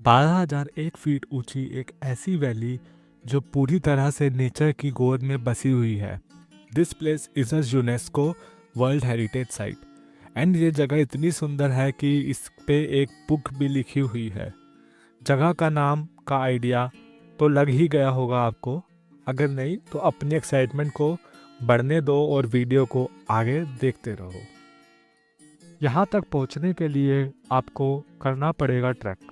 12,001 feet ऊंची एक ऐसी वैली जो पूरी तरह से नेचर की गोद में बसी हुई है। This place is a UNESCO world heritage site and ये जगह इतनी सुंदर है कि इस पे एक बुक भी लिखी हुई है। जगह का नाम का आइडिया तो लग ही गया होगा आपको। अगर नहीं तो अपनी एक्साइटमेंट को बढ़ने दो और वीडियो को आगे देखते रहो। यहाँ तक पहुँचने के लिए आपको करना पड़ेगा ट्रैक।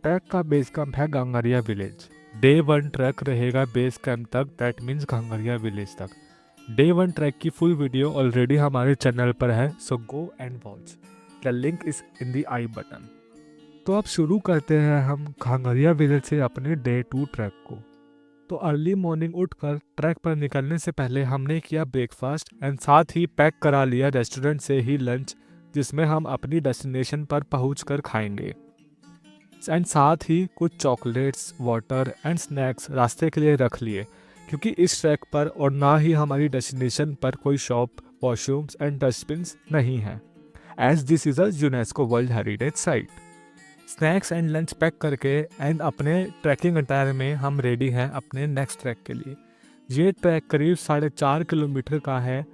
ट्रैक का बेस कैंप है घांगरिया विलेज। डे 1 ट्रैक रहेगा बेस कैंप तक, दैट मीन्स घांगरिया विलेज तक। डे 1 ट्रैक की फुल वीडियो ऑलरेडी हमारे चैनल पर है, so go and watch. The link is in the i button. तो अब शुरू करते हैं हम घांगरिया विलेज से अपने डे 2 ट्रैक को। तो अर्ली मॉर्निंग उठकर ट्रैक पर निकलने से पहले हमने किया ब्रेकफास्ट एंड साथ ही पैक करा लिया रेस्टोरेंट से ही लंच, जिसमें हम अपनी डेस्टिनेशन पर पहुंचकर खाएंगे। एंड साथ ही कुछ चॉकलेट्स, वाटर एंड स्नैक्स रास्ते के लिए रख लिए, क्योंकि इस ट्रैक पर और ना ही हमारी डेस्टिनेशन पर कोई शॉप, वॉशरूम्स एंड डस्टबिन्स नहीं है, as this is a UNESCO world heritage site. Snacks and lunch pack करके एंड अपने ट्रैकिंग अटायर में हम रेडी हैं अपने नेक्स्ट ट्रैक के लिए। ये ट्रैक करीब 4.5 किलोमीटर का है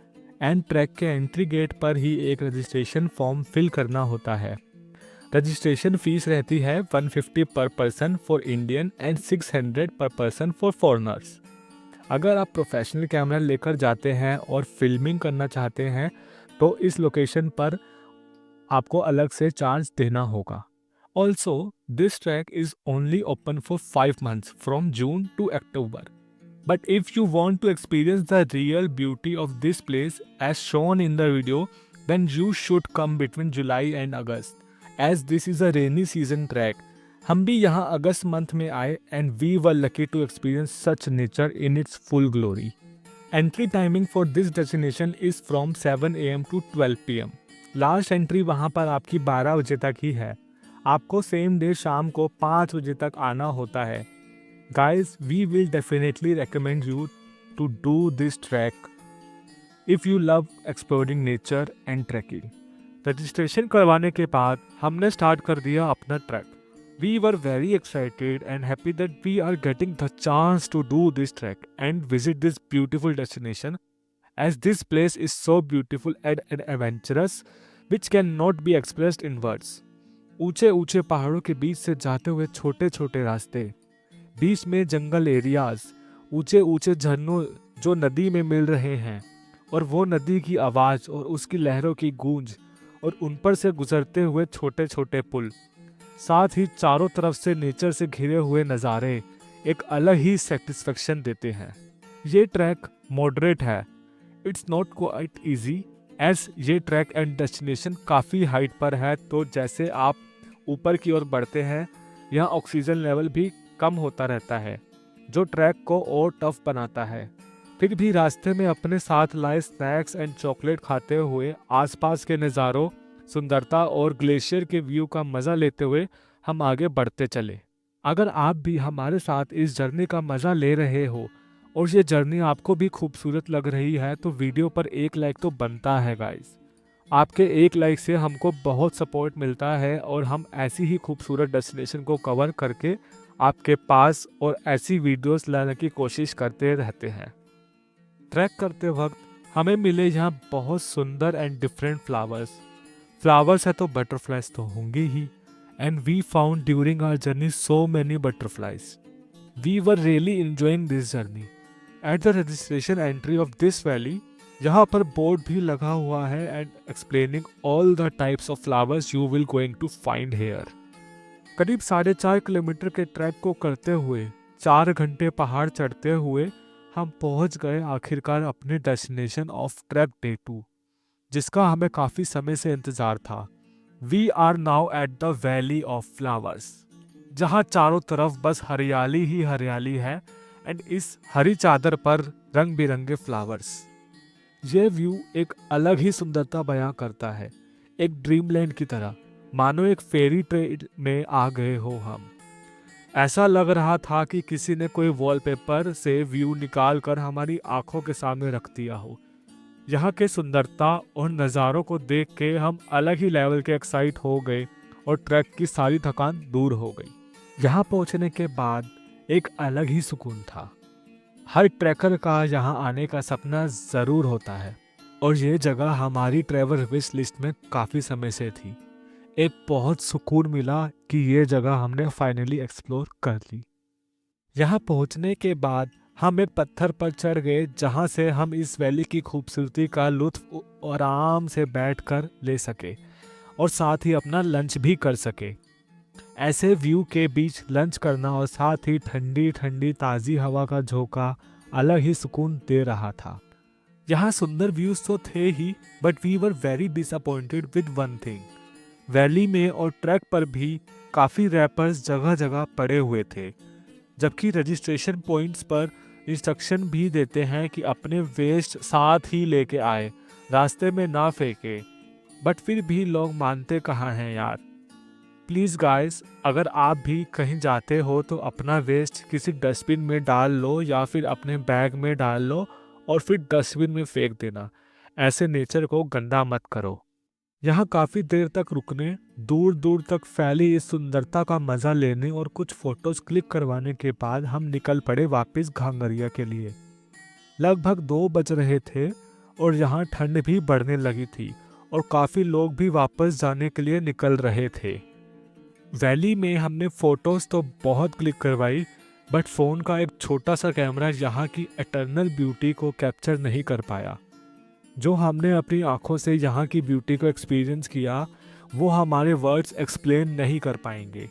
एंड ट्रैक के एंट्री गेट पर ही एक रजिस्ट्रेशन फॉर्म फिल करना होता है। रजिस्ट्रेशन फीस रहती है 150 पर पर्सन फॉर इंडियन एंड 600 पर पर्सन फॉर फॉरेनर्स। अगर आप प्रोफेशनल कैमरा लेकर जाते हैं और फिल्मिंग करना चाहते हैं तो इस लोकेशन पर आपको अलग से चार्ज देना होगा। Also this track is only open for 5 months from June to October. But if you want to experience the real beauty of this place as shown in the video, then you should come between July and August, as this is a rainy season trek. हम भी यहाँ अगस्त month में आए and we were lucky to experience such nature in its full glory. Entry timing for this destination is from 7 AM to 12 PM. Last entry वहाँ पर आपकी 12 बजे तक ही है। आपको सेम डे शाम को 5 बजे तक आना होता है। Guys, we will definitely recommend you to do this trek if you love exploring nature and trekking. Registration करवाने के बाद हमने स्टार्ट कर दिया अपना track. We were very excited and happy that we are getting the chance to do this trek and visit this beautiful destination, as this place is so beautiful and adventurous which cannot be expressed in words. ऊंचे ऊंचे पहाड़ों के बीच से जाते हुए छोटे छोटे रास्ते, बीच में जंगल एरियाज, ऊंचे ऊंचे झरनों जो नदी में मिल रहे हैं, और वो नदी की आवाज़ और उसकी लहरों की गूंज, और उन पर से गुजरते हुए छोटे छोटे पुल, साथ ही चारों तरफ से नेचर से घिरे हुए नज़ारे एक अलग ही सेटिस्फेक्शन देते हैं। ये ट्रैक मॉडरेट है, it's not quite easy, as ये ट्रैक एंड डेस्टिनेशन काफ़ी हाइट पर है, तो जैसे आप ऊपर की ओर बढ़ते हैं यहाँ ऑक्सीजन लेवल भी कम होता रहता है, जो ट्रैक को और टफ बनाता है। फिर भी रास्ते में अपने साथ लाए स्नैक्स एंड चॉकलेट खाते हुए आसपास के नज़ारों, सुंदरता और ग्लेशियर के व्यू का मज़ा लेते हुए हम आगे बढ़ते चले। अगर आप भी हमारे साथ इस जर्नी का मज़ा ले रहे हो और ये जर्नी आपको भी खूबसूरत लग रही है तो वीडियो पर एक लाइक तो बनता है गाइस। आपके एक लाइक से हमको बहुत सपोर्ट मिलता है और हम ऐसी ही खूबसूरत डेस्टिनेशन को कवर करके आपके पास और ऐसी वीडियोस लाने की कोशिश करते रहते हैं। ट्रैक करते वक्त हमें मिले यहाँ बहुत सुंदर एंड डिफरेंट फ्लावर्स है तो बटरफ्लाइज तो होंगे ही, and we found during our journey so many butterflies. We were really enjoying this journey. At the registration entry of this valley यहाँ पर बोर्ड भी लगा हुआ है and explaining all the types of flowers you will going to find here. करीब 4.5 kilometre के track को करते हुए 4 घंटे पहाड़ चढ़ते हुए हम पहुंच गए आखिरकार अपने डेस्टिनेशन ऑफ ट्रैक डे 2, जिसका हमें काफ़ी समय से इंतज़ार था। We are now at the valley of flowers, जहाँ चारों तरफ बस हरियाली ही हरियाली है एंड इस हरी चादर पर रंग बिरंगे फ्लावर्स। ये व्यू एक अलग ही सुंदरता बयां करता है, एक ड्रीमलैंड की तरह, मानो एक फेरी टेल में आ गए हो हम। ऐसा लग रहा था कि किसी ने कोई वॉलपेपर से व्यू निकाल कर हमारी आंखों के सामने रख दिया हो। यहाँ के सुंदरता और नज़ारों को देख के हम अलग ही लेवल के एक्साइट हो गए और ट्रैक की सारी थकान दूर हो गई। यहाँ पहुँचने के बाद एक अलग ही सुकून था। हर ट्रैकर का यहाँ आने का सपना ज़रूर होता है और ये जगह हमारी ट्रैवल विश लिस्ट में काफ़ी समय से थी। एक बहुत सुकून मिला कि ये जगह हमने फाइनली एक्सप्लोर कर ली। यहाँ पहुँचने के बाद हम एक पत्थर पर चढ़ गए जहाँ से हम इस वैली की खूबसूरती का लुत्फ आराम से बैठकर ले सके और साथ ही अपना लंच भी कर सके। ऐसे व्यू के बीच लंच करना और साथ ही ठंडी ठंडी ताज़ी हवा का झोंका अलग ही सुकून दे रहा था। यहाँ सुंदर व्यूज तो थे ही, but we were very disappointed with one thing. Valley में और ट्रैक पर भी काफ़ी रैपर्स जगह जगह पड़े हुए थे, जबकि रजिस्ट्रेशन पॉइंट्स पर इंस्ट्रक्शन भी देते हैं कि अपने वेस्ट साथ ही लेके आए, रास्ते में ना फेंके। बट फिर भी लोग मानते कहाँ हैं यार। प्लीज़ गाइस, अगर आप भी कहीं जाते हो तो अपना वेस्ट किसी डस्टबिन में डाल लो या फिर अपने बैग में डाल लो और फिर डस्टबिन में फेंक देना। ऐसे नेचर को गंदा मत करो। यहाँ काफ़ी देर तक रुकने, दूर दूर तक फैली इस सुंदरता का मज़ा लेने और कुछ फ़ोटोज़ क्लिक करवाने के बाद हम निकल पड़े वापस घांगरिया के लिए। लगभग 2 बज रहे थे और यहाँ ठंड भी बढ़ने लगी थी और काफ़ी लोग भी वापस जाने के लिए निकल रहे थे। वैली में हमने फ़ोटोज़ तो बहुत क्लिक करवाई, बट फ़ोन का एक छोटा सा कैमरा यहाँ की एटर्नल ब्यूटी को कैप्चर नहीं कर पाया। जो हमने अपनी आंखों से यहाँ की ब्यूटी को एक्सपीरियंस किया वो हमारे वर्ड्स एक्सप्लेन नहीं कर पाएंगे।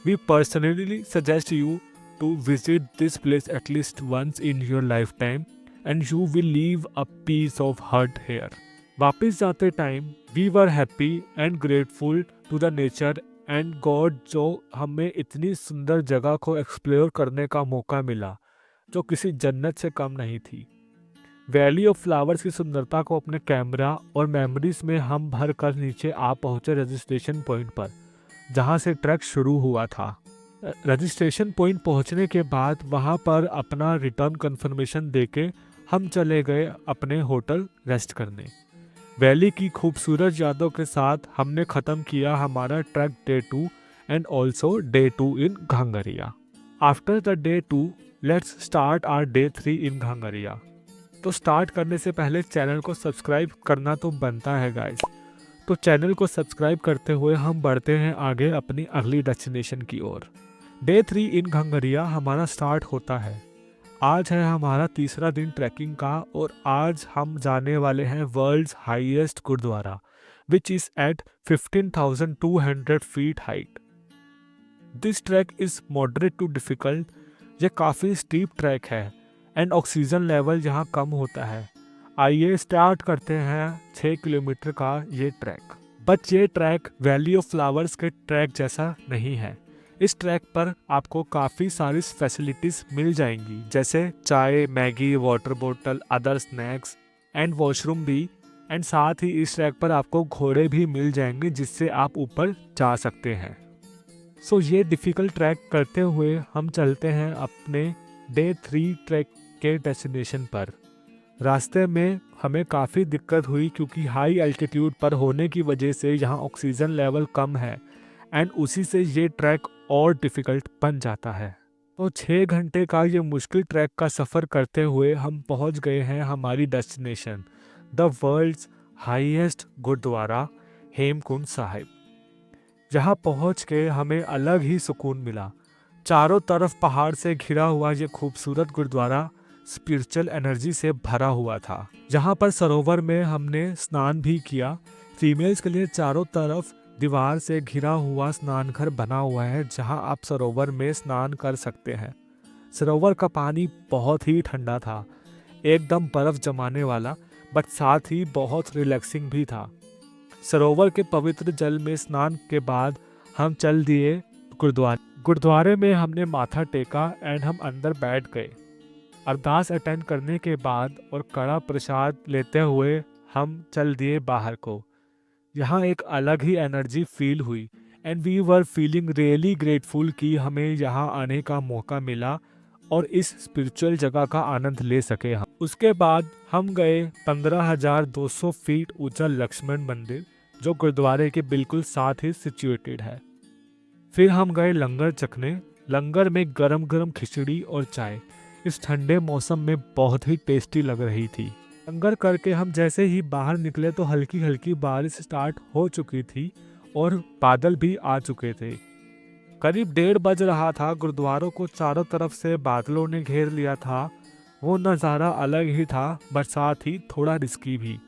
We personally suggest you to visit this place at least once in your life time and you will leave a piece of heart here. वापस जाते time we were happy and grateful to the nature and God जो हमें इतनी सुंदर जगह को explore करने का मौका मिला जो किसी जन्नत से कम नहीं थी। वैली ऑफ फ्लावर्स की सुंदरता को अपने कैमरा और मेमोरीज में हम भर कर नीचे आ पहुंचे रजिस्ट्रेशन पॉइंट पर, जहां से ट्रैक शुरू हुआ था। रजिस्ट्रेशन पॉइंट पहुंचने के बाद वहां पर अपना रिटर्न कंफर्मेशन देके हम चले गए अपने होटल रेस्ट करने। वैली की खूबसूरत यादों के साथ हमने ख़त्म किया हमारा track day 2 and also day 2 in Ghangaria. After the day 2 let's start our day 3 in Ghangaria. तो स्टार्ट करने से पहले चैनल को सब्सक्राइब करना तो बनता है गाइस। तो चैनल को सब्सक्राइब करते हुए हम बढ़ते हैं आगे अपनी अगली डेस्टिनेशन की ओर। डे 3 इन घांगरिया हमारा स्टार्ट होता है। आज है हमारा तीसरा दिन ट्रैकिंग का और आज हम जाने वाले हैं world's highest gurudwara which is at 15,200 feet height. This track is moderate to difficult. यह काफ़ी स्टीप ट्रैक है एंड ऑक्सीजन लेवल यहाँ कम होता है। आइए स्टार्ट करते हैं 6 किलोमीटर का ये ट्रैक। बट ये ट्रैक वैली ऑफ फ्लावर्स के ट्रैक जैसा नहीं है। इस ट्रैक पर आपको काफ़ी सारी फैसिलिटीज़ मिल जाएंगी, जैसे चाय, मैगी, वाटर बोतल, अदर स्नैक्स एंड वॉशरूम भी। एंड साथ ही इस ट्रैक पर आपको घोड़े भी मिल जाएंगे जिससे आप ऊपर जा सकते हैं। सो ये डिफ़िकल्ट ट्रैक करते हुए हम चलते हैं अपने डे 3 ट्रैक के डेस्टिनेशन पर। रास्ते में हमें काफ़ी दिक्कत हुई क्योंकि हाई एल्टीट्यूड पर होने की वजह से यहाँ ऑक्सीजन लेवल कम है एंड उसी से ये ट्रैक और डिफ़िकल्ट बन जाता है। तो 6 घंटे का ये मुश्किल ट्रैक का सफ़र करते हुए हम पहुँच गए हैं हमारी destination, the world's highest gurudwara Hemkund Sahib. यहाँ पहुँच के हमें अलग ही सुकून मिला। चारों तरफ पहाड़ से घिरा हुआ ये खूबसूरत गुरुद्वारा स्पिरिचुअल एनर्जी से भरा हुआ था। यहाँ पर सरोवर में हमने स्नान भी किया। फीमेल्स के लिए चारों तरफ दीवार से घिरा हुआ स्नान घर बना हुआ है जहाँ आप सरोवर में स्नान कर सकते हैं। सरोवर का पानी बहुत ही ठंडा था, एकदम बर्फ़ जमाने वाला, बट साथ ही बहुत रिलैक्सिंग भी था। सरोवर के पवित्र जल में स्नान के बाद हम चल दिए गुरुद्वारे में हमने माथा टेका एंड हम अंदर बैठ गए। अरदास अटेंड करने के बाद और कड़ा प्रसाद लेते हुए हम चल दिए बाहर को। यहाँ एक अलग ही एनर्जी फील हुई and we were feeling really grateful कि हमें यहाँ आने का मौका मिला और इस स्पिरिचुअल जगह का आनंद ले सके हम। उसके बाद हम गए 15,200 फीट ऊंचा लक्ष्मण मंदिर जो गुरुद्वारे के बिल्कुल साथ ही सिचुएटेड है। फिर हम गए लंगर चखने। लंगर में गरम गरम खिचड़ी और चाय इस ठंडे मौसम में बहुत ही टेस्टी लग रही थी। लंगर करके हम जैसे ही बाहर निकले तो हल्की हल्की बारिश स्टार्ट हो चुकी थी और बादल भी आ चुके थे। करीब 1:30 बज रहा था। गुरुद्वारों को चारों तरफ से बादलों ने घेर लिया था। वो नज़ारा अलग ही था, बरसात ही थोड़ा रिस्की भी।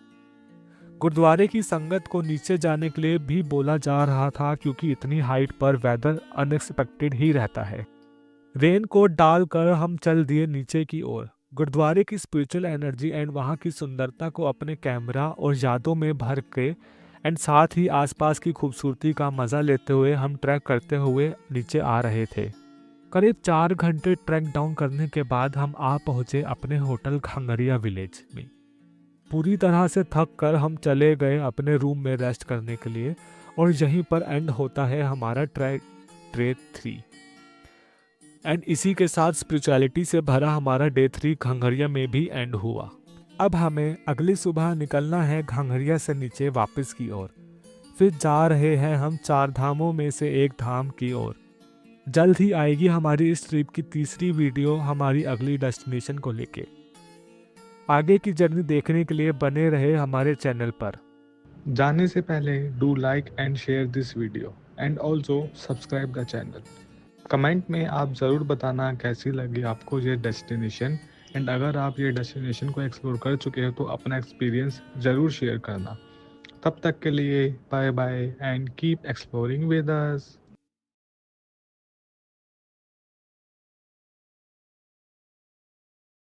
गुरुद्वारे की संगत को नीचे जाने के लिए भी बोला जा रहा था क्योंकि इतनी हाइट पर वेदर अनएक्सपेक्टेड ही रहता है। रेन कोट डालकर हम चल दिए नीचे की ओर। गुरुद्वारे की स्पिरिचुअल एनर्जी एंड वहाँ की सुंदरता को अपने कैमरा और यादों में भर के एंड साथ ही आसपास की खूबसूरती का मज़ा लेते हुए हम ट्रैक करते हुए नीचे आ रहे थे। करीब 4 घंटे ट्रैक डाउन करने के बाद हम आ पहुँचे अपने होटल खंगरिया विलेज में। पूरी तरह से थक कर हम चले गए अपने रूम में रेस्ट करने के लिए और यहीं पर एंड होता है हमारा ट्रैक डे 3। एंड इसी के साथ स्पिरिचुअलिटी से भरा हमारा डे 3 घंघरिया में भी एंड हुआ। अब हमें अगली सुबह निकलना है घंघरिया से नीचे वापस की ओर। फिर जा रहे हैं हम 4 धामों में से एक धाम की ओर। जल्द ही आएगी हमारी इस ट्रिप की तीसरी वीडियो हमारी अगली डेस्टिनेशन को लेके। आगे की जर्नी देखने के लिए बने रहे हमारे चैनल पर। जाने से पहले do like and share this video and also subscribe the channel. Comment में आप ज़रूर बताना कैसी लगी आपको ये डेस्टिनेशन एंड अगर आप ये डेस्टिनेशन को एक्सप्लोर कर चुके हो तो अपना एक्सपीरियंस ज़रूर शेयर करना। तब तक के लिए bye bye and keep exploring with us.